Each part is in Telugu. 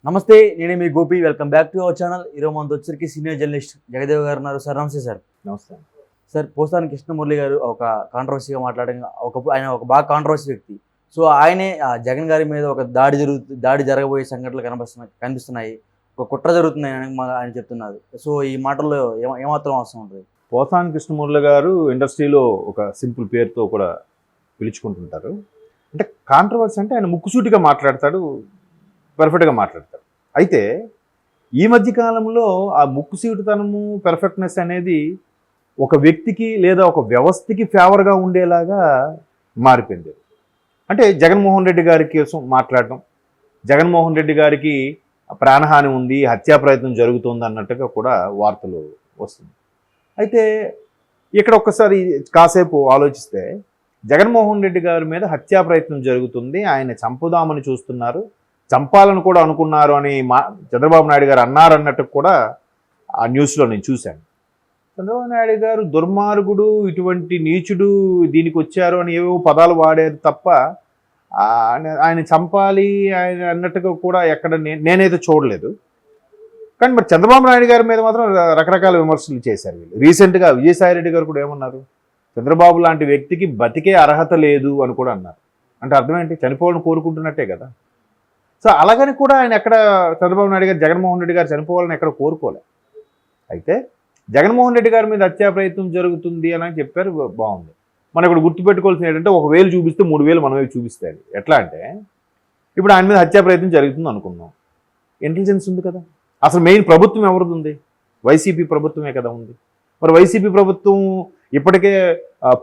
నమస్తే, నేనే మీ Gopi. Welcome back to our channel. ఈరోజు మనతో వచ్చరికి సీనియర్ జర్నలిస్ట్ జగదేవ్ గారు ఉన్నారు. సార్ నమస్తే. సార్ నమస్తే. సార్, పోసాని కృష్ణమురళి గారు ఒక కాంట్రవర్సీగా మాట్లాడడం, ఒకప్పుడు ఆయన ఒక బాగా కాంట్రవర్సీ వ్యక్తి. సో ఆయనే జగన్ గారి మీద ఒక దాడి జరగబోయే సంఘటనలు కనిపిస్తున్నాయి, ఒక కుట్ర జరుగుతుంది ఆయన చెప్తున్నారు. సో ఈ మాటల్లో ఏమాత్రం అవసరం ఉంటుంది? పోసాని కృష్ణమురళి గారు ఇండస్ట్రీలో ఒక సింపుల్ పేరుతో కూడా పిలుచుకుంటుంటారు. అంటే కాంట్రవర్సీ అంటే ఆయన ముక్కుసూటిగా మాట్లాడతాడు, పర్ఫెక్ట్గా మాట్లాడతాడు. అయితే ఈ మధ్య కాలంలో ఆ ముక్కుసూటితనము, పెర్ఫెక్ట్నెస్ అనేది ఒక వ్యక్తికి లేదా ఒక వ్యవస్థకి ఫేవర్గా ఉండేలాగా మారిపోయింది. అంటే జగన్మోహన్ రెడ్డి గారి కోసం మాట్లాడటం, జగన్మోహన్ రెడ్డి గారికి ప్రాణహాని ఉంది, హత్యా ప్రయత్నం జరుగుతుంది అన్నట్టుగా కూడా వార్తలు వస్తుంది. అయితే ఇక్కడ ఒక్కసారి కాసేపు ఆలోచిస్తే, జగన్మోహన్ రెడ్డి గారి మీద హత్యా ప్రయత్నం జరుగుతుంది, ఆయన చంపుదామని చూస్తున్నారు, చంపాలని కూడా అనుకున్నారు అని చంద్రబాబు నాయుడు గారు అన్నారన్నట్టు కూడా ఆ న్యూస్లో నేను చూశాను. చంద్రబాబు నాయుడు గారు దుర్మార్గుడు, ఇటువంటి నీచుడు, దీనికి వచ్చారు అని ఏవో పదాలు వాడారు తప్ప ఆయన చంపాలి ఆయన అన్నట్టుగా కూడా ఎక్కడ నేనైతే చూడలేదు. కానీ మరి చంద్రబాబు నాయుడు గారి మీద మాత్రం రకరకాల విమర్శలు చేశారు వీళ్ళు. రీసెంట్గా విజయసాయిరెడ్డి గారు కూడా ఏమన్నారు, చంద్రబాబు లాంటి వ్యక్తికి బతికే అర్హత లేదు అని కూడా అన్నారు. అంటే అర్థం ఏంటి? చనిపోవాలని కోరుకుంటున్నట్టే కదా. సో అలాగని కూడా ఆయన ఎక్కడ చంద్రబాబు నాయుడు గారు జగన్మోహన్ రెడ్డి గారు చనిపోవాలని ఎక్కడ కోరుకోలే. అయితే జగన్మోహన్ రెడ్డి గారి మీద హత్యా ప్రయత్నం జరుగుతుంది అని చెప్పారు, బాగుంది. మనం ఇక్కడ గుర్తుపెట్టుకోవాల్సింది ఏంటంటే, 1000 చూపిస్తే 3000 మన వైపు చూపిస్తాయి. ఎట్లా అంటే, ఇప్పుడు ఆయన మీద హత్యా ప్రయత్నం జరుగుతుంది అనుకున్నాం, ఇంటెలిజెన్స్ ఉంది కదా. అసలు మెయిన్ ప్రభుత్వం ఎవరిది ఉంది? వైసీపీ ప్రభుత్వమే కదా ఉంది. మరి వైసీపీ ప్రభుత్వం ఇప్పటికే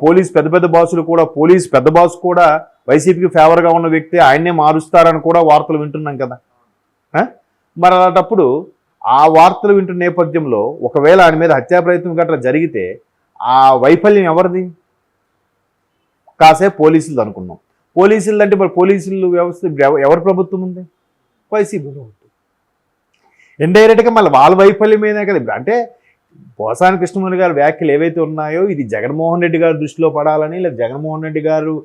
పోలీస్ పెద్ద బాసులు కూడా, పోలీస్ పెద్ద బాసు కూడా వైసీపీకి ఫేవర్గా ఉన్న వ్యక్తి, ఆయన్నే మారుస్తారని కూడా వార్తలు వింటున్నాం కదా. మరి అలాంటప్పుడు ఆ వార్తలు వింటున్న నేపథ్యంలో ఒకవేళ ఆయన మీద హత్యా ప్రయత్నం గట్రా జరిగితే ఆ వైఫల్యం ఎవరిది? కాసేపు పోలీసులు అనుకున్నాం. పోలీసులు అంటే మరి పోలీసులు వ్యవస్థ ఎవరి ప్రభుత్వం ఉంది? వైసీపీ ప్రభుత్వం. ఇండైరెక్ట్గా మళ్ళీ వాళ్ళ వైఫల్యమేనే కదా. అంటే పోసాని కృష్ణమురళి గారి వ్యాఖ్యలు ఏవైతే ఉన్నాయో, ఇది జగన్మోహన్ రెడ్డి గారు దృష్టిలో పడాలని, లేదా జగన్మోహన్ రెడ్డి గారు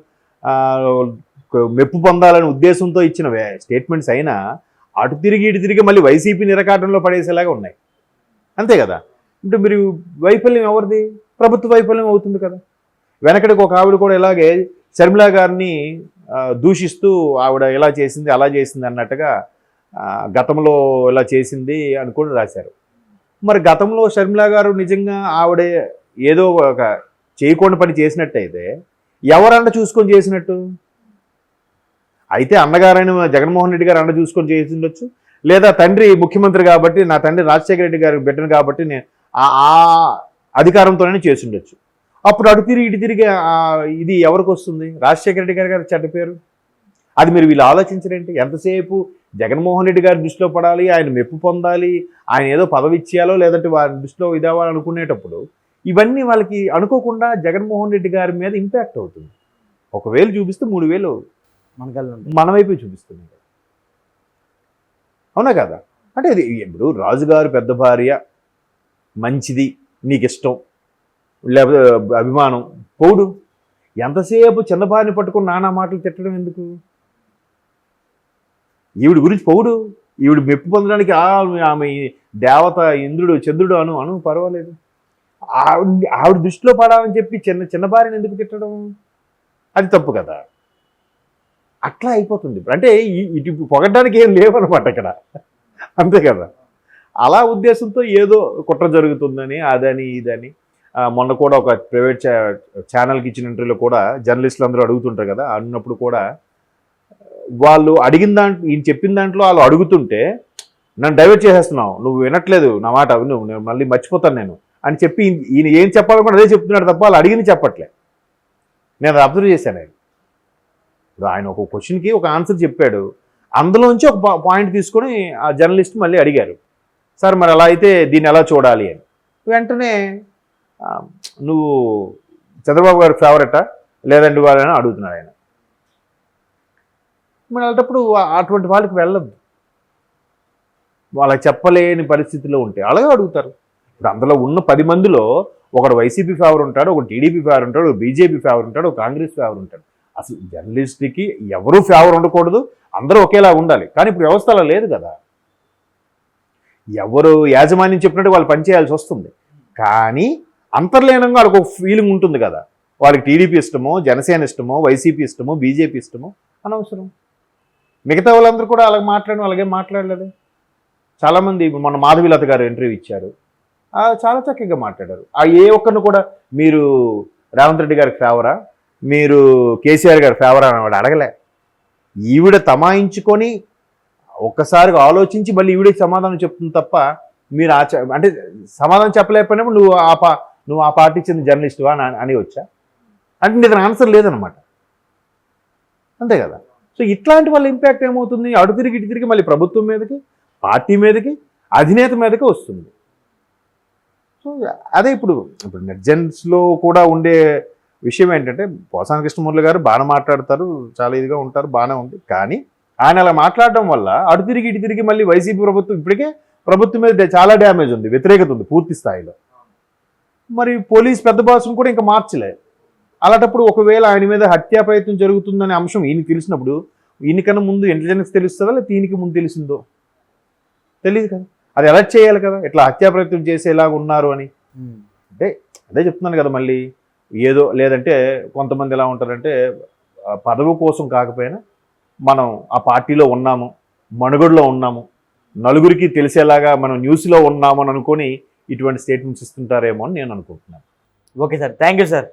మెప్పు పొందాలనే ఉద్దేశంతో ఇచ్చిన స్టేట్మెంట్స్ అయినా అటు తిరిగి ఇటు తిరిగి మళ్ళీ వైసీపీ నిరకాటంలో పడేసేలాగా ఉన్నాయి. అంతే కదా. అంటే మీరు వైఫల్యం ఎవరిది? ప్రభుత్వ వైఫల్యం అవుతుంది కదా. వెనకడికి ఒక ఆవిడ కూడా ఇలాగే షర్మిలా గారిని దూషిస్తూ, ఆవిడ ఇలా చేసింది అలా చేసింది అన్నట్టుగా, గతంలో ఇలా చేసింది అని కూడా రాశారు. మరి గతంలో షర్మిలా గారు నిజంగా ఆవిడ ఏదో ఒక చేయకుండా పని చేసినట్టయితే ఎవరన్న చూసుకొని చేసినట్టు? అయితే అన్నగారైన జగన్మోహన్ రెడ్డి గారు అన్న చూసుకొని చేసి ఉండొచ్చు, లేదా తండ్రి ముఖ్యమంత్రి కాబట్టి, నా తండ్రి రాజశేఖర రెడ్డి గారు బిడ్డను కాబట్టి నేను ఆ అధికారంతోనే చేసి ఉండొచ్చు. అప్పుడు అటు తిరిగి ఇటు తిరిగి ఇది ఎవరికి వస్తుంది? రాజశేఖర రెడ్డి గారి చెడ్డ పేరు. అది మీరు వీళ్ళు ఆలోచించరేంటి? ఎంతసేపు జగన్మోహన్ రెడ్డి గారి దృష్టిలో పడాలి, ఆయన మెప్పు పొందాలి, ఆయన ఏదో పదవి ఇచ్చేయాలో లేదంటే వారి దృష్టిలో ఇదేవాలని అనుకునేటప్పుడు ఇవన్నీ వాళ్ళకి అనుకోకుండా జగన్మోహన్ రెడ్డి గారి మీద ఇంపాక్ట్ అవుతుంది. 1000 చూపిస్తే 3000 మన వైపు చూపిస్తుంది. అవునా కదా. అంటే ఇది ఇప్పుడు రాజుగారు పెద్ద భార్య మంచిది, నీకు ఇష్టం లేకపోతే అభిమానం, పౌడు ఎంతసేపు చిన్న భార్యని పట్టుకుని నానా మాటలు తిట్టడం ఎందుకు? ఈవిడ గురించి పౌడు, ఈవిడ మెప్పు పొందడానికి ఆమె దేవత, ఇంద్రుడు, చంద్రుడు అను పర్వాలేదు. ఆవిడ దృష్టిలో పడాలని చెప్పి చిన్న భార్యని ఎందుకు తిట్టడం? అది తప్పు కదా. అట్లా అయిపోతుంది. అంటే ఇటు పొగడ్డానికి ఏం లేవన్నమాట ఇక్కడ, అంతే కదా. అలా ఉద్దేశంతో ఏదో కుట్ర జరుగుతుందని, అదని ఇదని. మొన్న కూడా ఒక ప్రైవేట్ ఛానల్కి ఇచ్చిన ఇంటర్వ్యూలో కూడా జర్నలిస్టులు అందరూ అడుగుతుంటారు కదా, అన్నప్పుడు కూడా వాళ్ళు అడిగిన దాంట్లో, ఈయన చెప్పిన దాంట్లో వాళ్ళు అడుగుతుంటే, నన్ను డైవర్ట్ చేసేస్తున్నావు, నువ్వు వినట్లేదు నా మాట, నేను మళ్ళీ మర్చిపోతాను నేను అని చెప్పి ఈయన ఏం చెప్పాలనుకుంటే అదే చెప్తున్నాడు తప్ప వాళ్ళు అడిగింది చెప్పట్లే. నేను అది అబ్జర్వ్ చేశాను. ఇప్పుడు ఆయన ఒక క్వశ్చన్కి ఒక ఆన్సర్ చెప్పాడు, అందులోంచి ఒక పాయింట్ తీసుకొని ఆ జర్నలిస్ట్ మళ్ళీ అడిగారు, సార్ మరి అలా అయితే దీన్ని ఎలా చూడాలి అని. వెంటనే నువ్వు చంద్రబాబు గారి ఫేవరెటా లేదంటే వాళ్ళని అడుగుతున్నాడు ఆయన. మరి అలాంటప్పుడు అటువంటి వాళ్ళకి వెళ్ళద్దు, వాళ్ళకి చెప్పలేని పరిస్థితిలో ఉంటే అలాగే అడుగుతారు. ఇప్పుడు అందులో ఉన్న 10 మందిలో ఒకడు వైసీపీ ఫేవర్ ఉంటాడు, ఒకటి టీడీపీ ఫేవర్ ఉంటాడు, ఒక బీజేపీ ఫేవర్ ఉంటాడు, ఒక కాంగ్రెస్ ఫేవర్ ఉంటాడు. అసలు జర్నలిస్ట్కి ఎవరూ ఫేవర్ ఉండకూడదు, అందరూ ఒకేలా ఉండాలి. కానీ ఇప్పుడు వ్యవస్థ అలా లేదు కదా. ఎవరు యాజమాన్యం చెప్పినట్టు వాళ్ళు పనిచేయాల్సి వస్తుంది. కానీ అంతర్లీనంగా వాళ్ళకి ఒక ఫీలింగ్ ఉంటుంది కదా, వాళ్ళకి టీడీపీ ఇష్టమో, జనసేన ఇష్టమో, వైసీపీ ఇష్టమో, బీజేపీ ఇష్టమో అనవసరం. మిగతా వాళ్ళందరూ కూడా అలాగే మాట్లాడిన అలాగే మాట్లాడలేదు. చాలామంది మొన్న మాధవీలత గారు ఇంటర్వ్యూ ఇచ్చారు, చాలా చక్కగా మాట్లాడారు. ఏ ఒక్కరిని కూడా మీరు రేవంత్ రెడ్డి గారికి ఫేవరా, మీరు కేసీఆర్ గారి ఫేవరా అని వాడు అడగలే. ఈవిడ తమాయించుకొని ఒక్కసారిగా ఆలోచించి మళ్ళీ ఈవిడే సమాధానం చెప్తుంది తప్ప, మీరు అంటే సమాధానం చెప్పలేకపోయినప్పుడు నువ్వు ఆ పార్టీ చెందిన జర్నలిస్టువా అని వచ్చా అంటే నీ ఆన్సర్ లేదనమాట. అంతే కదా. సో ఇట్లాంటి వాళ్ళ ఇంపాక్ట్ ఏమవుతుంది, అటు తిరిగి ఇటు తిరిగి మళ్ళీ ప్రభుత్వం మీదకి, పార్టీ మీదకి, అధినేత మీదకి వస్తుంది. సో అదే ఇప్పుడు నెటిజన్స్లో కూడా ఉండే విషయం ఏంటంటే, పోసాని కృష్ణమురళి గారు బాగా మాట్లాడతారు, చాలా ఇదిగా ఉంటారు, బాగానే ఉంది. కానీ ఆయన అలా మాట్లాడడం వల్ల అటు తిరిగి ఇటు తిరిగి మళ్ళీ వైసీపీ ప్రభుత్వం, ఇప్పటికే ప్రభుత్వం మీద చాలా డ్యామేజ్ ఉంది, వ్యతిరేకత ఉంది పూర్తి స్థాయిలో. మరి పోలీస్ పెద్ద బాసును కూడా ఇంకా మార్చలే. అలాంటప్పుడు ఒకవేళ ఆయన మీద హత్యా ప్రయత్నం జరుగుతుందనే అంశం ఈయనకి తెలిసినప్పుడు, ఈయనకన్నా ముందు ఇంటెలిజెన్స్ తెలుస్తుందా లేదా ఈయనకి ముందు తెలిసిందో తెలియదు కదా. అది అలర్ట్ చేయాలి కదా, ఇట్లా హత్యా ప్రయత్నం చేసేలాగా ఉన్నారు అని. అంటే అదే చెప్తున్నాను కదా, మళ్ళీ ఏదో లేదంటే కొంతమంది ఎలా ఉంటారంటే, పదవి కోసం కాకపోయినా మనం ఆ పార్టీలో ఉన్నాము, మనుగడలో ఉన్నాము, నలుగురికి తెలిసేలాగా మనం న్యూస్లో ఉన్నాము అని అనుకొని ఇటువంటి స్టేట్మెంట్స్ ఇస్తుంటారేమో అని నేను అనుకుంటున్నాను. Okay sir, thank you sir.